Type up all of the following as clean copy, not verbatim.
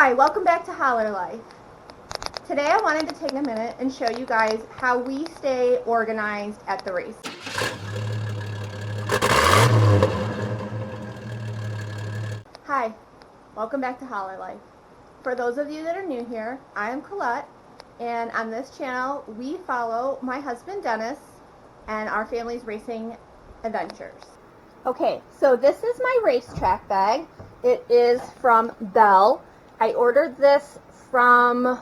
Hi, welcome back to Holler Life. Today I wanted to take a minute and show you guys how we stay organized at the race. Hi, welcome back to Holler Life. For those of you that are new here, I am Colette, and on this channel we follow my husband Dennis and our family's racing adventures. Okay, so this is my racetrack bag. It is from Bell. I ordered this from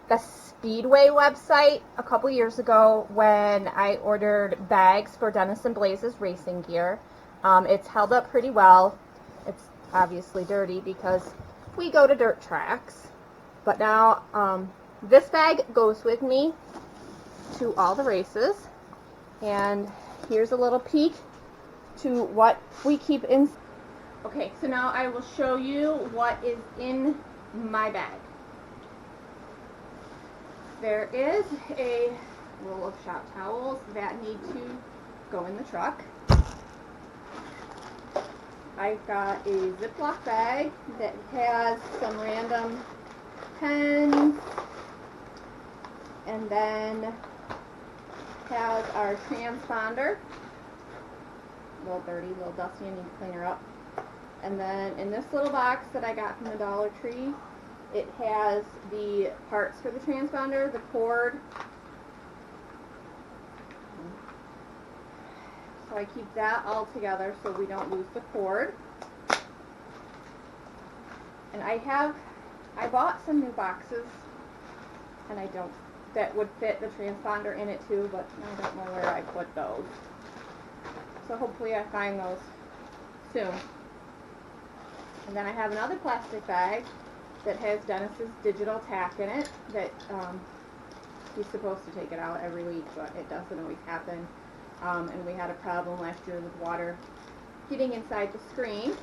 the Speedway website a couple years ago when I ordered bags for Dennis and Blaze's racing gear. It's held up pretty well. It's obviously dirty because we go to dirt tracks. But now this bag goes with me to all the races. And here's a little peek to what we keep in. Okay, so now I will show you what is in my bag. There is a roll of shop towels that need to go in the truck. I've got a Ziploc bag that has some random pens, and then has our transponder. A little dirty, a little dusty, I need to clean her up. And then in this little box that I got from the Dollar Tree, it has the parts for the transponder, the cord. So I keep that all together so we don't lose the cord. And I bought some new boxes, and that would fit the transponder in it too, but I don't know where I put those. So hopefully I find those soon. And then I have another plastic bag that has Dennis's digital tack in it that he's supposed to take it out every week, but it doesn't always happen. And we had a problem last year with water getting inside the screen.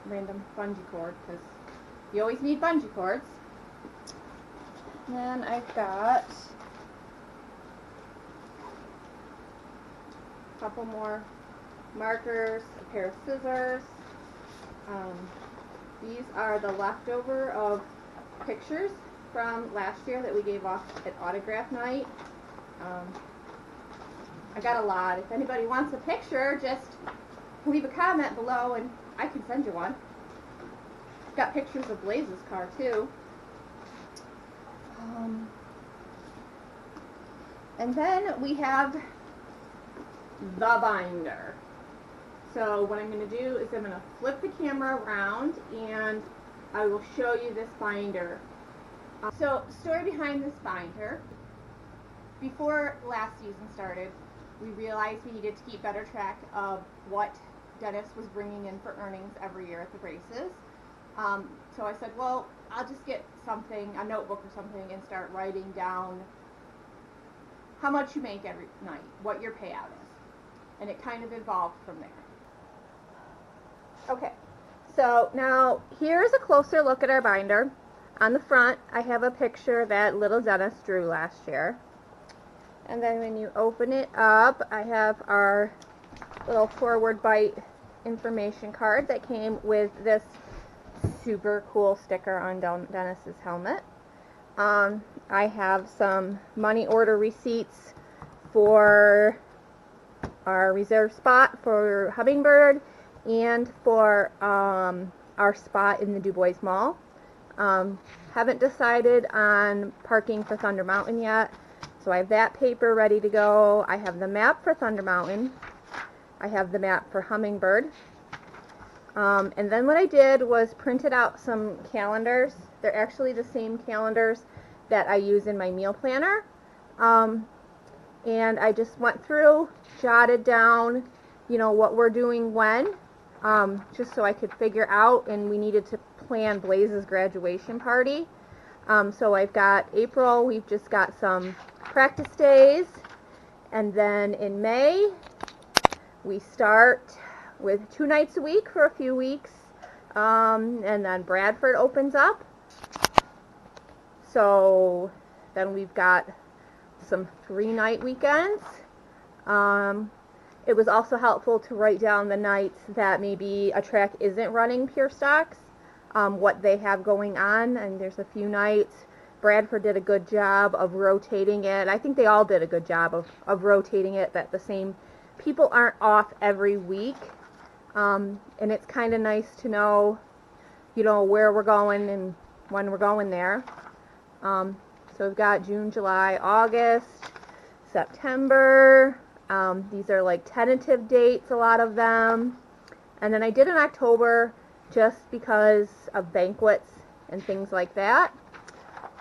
Random bungee cord, because you always need bungee cords. And then I've got a couple more markers, a pair of scissors. These are the leftover of pictures from last year that we gave off at autograph night. I got a lot. If anybody wants a picture, just leave a comment below and I can send you one. Got pictures of Blaze's car too. And then we have the binder. So what I'm going to do is I'm going to flip the camera around and I will show you this binder. So story behind this binder. Before last season started, we realized we needed to keep better track of what Dennis was bringing in for earnings every year at the races. So I said, well, I'll just get something, a notebook or something, and start writing down how much you make every night, what your payout is. And it kind of evolved from there. Okay, so now here's a closer look at our binder. On the front, I have a picture that little Dennis drew last year. And then when you open it up, I have our little forward bite information card that came with this super cool sticker on Dennis's helmet. I have some money order receipts for our reserve spot for Hummingbird and for our spot in the Du Bois Mall. Haven't decided on parking for Thunder Mountain yet, so I have that paper ready to go. I have the map for Thunder Mountain. I have the map for Hummingbird. And then what I did was printed out some calendars. They're actually the same calendars that I use in my meal planner. And I just went through, jotted down, what we're doing when, just so I could figure out, and we needed to plan Blaze's graduation party. So I've got April, we've just got some practice days, and then in May, we start with 2 nights a week for a few weeks, and then Bradford opens up. So then we've got some 3-night weekends, It was also helpful to write down the nights that maybe a track isn't running pure stocks, what they have going on, and there's a few nights. Bradford did a good job of rotating it. I think they all did a good job of rotating it, that the same people aren't off every week. And it's kind of nice to know, where we're going and when we're going there. So we've got June, July, August, September. These are like tentative dates, a lot of them. And then I did in October just because of banquets and things like that.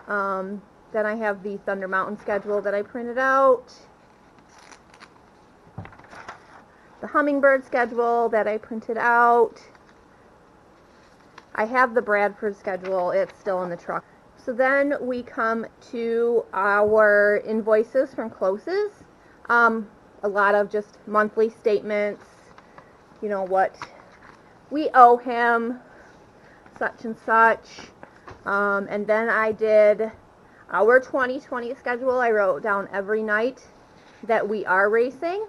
Then I have the Thunder Mountain schedule that I printed out. The Hummingbird schedule that I printed out. I have the Bradford schedule. It's still in the truck. So then we come to our invoices from Closes. A lot of just monthly statements, what we owe him, such and such. And then I did our 2020 schedule. I wrote down every night that we are racing.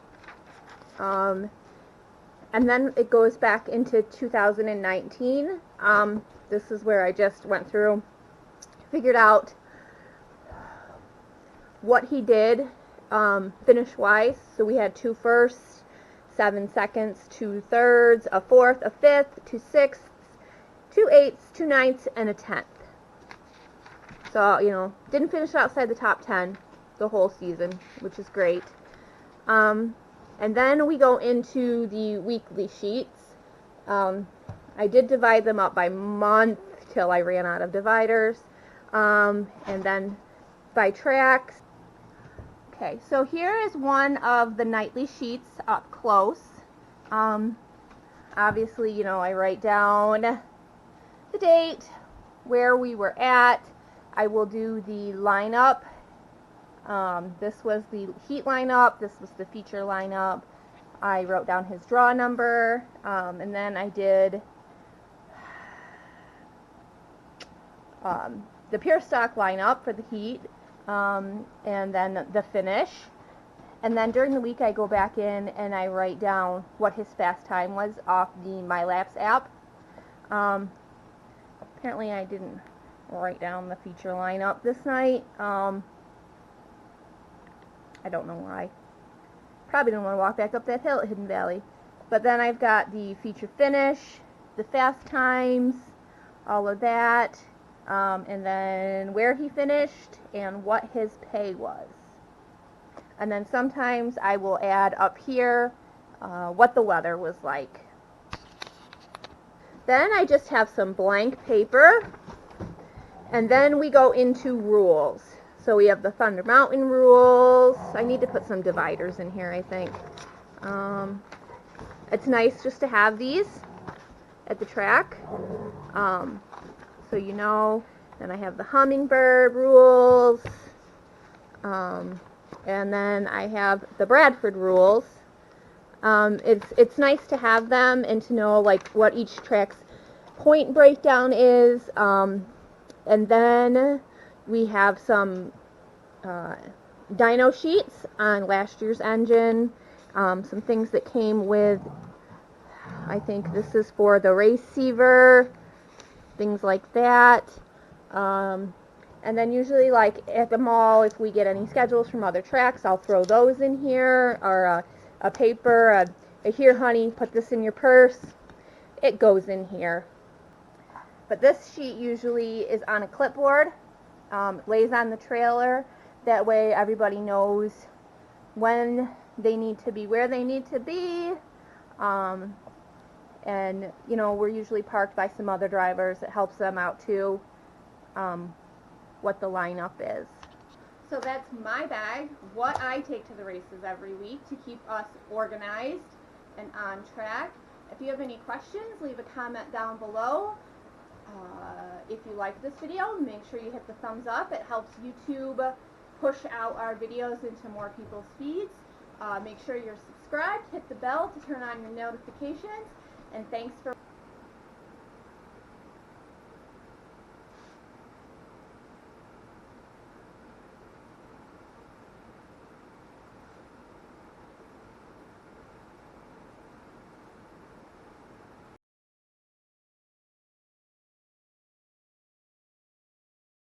And then it goes back into 2019. This is where I just went through, figured out what he did finish-wise. So we had 2 firsts, 7 seconds, 2 thirds, a fourth, a fifth, 2 sixths, 2 eighths, 2 ninths, and a 10th. So, didn't finish outside the top 10 the whole season, which is great. And then we go into the weekly sheets. I did divide them up by month till I ran out of dividers. And then by tracks. Okay, so here is one of the nightly sheets up close. Obviously, I write down the date, where we were at. I will do the lineup. This was the heat lineup. This was the feature lineup. I wrote down his draw number, and then I did the pure stock lineup for the heat, and then the finish. And then during the week I go back in and I write down what his fast time was off the My Laps app. Apparently I didn't write down the feature lineup this night. I don't know why. Probably don't want to walk back up that hill at Hidden Valley. But then I've got the feature finish, the fast times, all of that, and then where he finished and what his pay was. And then sometimes I will add up here what the weather was like. Then I just have some blank paper, and then we go into rules. So we have the Thunder Mountain rules. I need to put some dividers in here, I think. It's nice just to have these at the track. So Then I have the Hummingbird rules. And then I have the Bradford rules. It's nice to have them and to know what each track's point breakdown is. And then we have some dyno sheets on last year's engine, some things that came with, I think this is for the receiver, things like that. And then usually at the mall, if we get any schedules from other tracks, I'll throw those in here, or a paper, here honey, put this in your purse. It goes in here. But this sheet usually is on a clipboard, lays on the trailer. That way everybody knows when they need to be, where they need to be. And, we're usually parked by some other drivers. It helps them out too, what the lineup is. So that's my bag, what I take to the races every week to keep us organized and on track. If you have any questions, leave a comment down below. If you like this video, make sure you hit the thumbs up. It helps YouTube push out our videos into more people's feeds. Make sure you're subscribed, hit the bell to turn on your notifications, and thanks for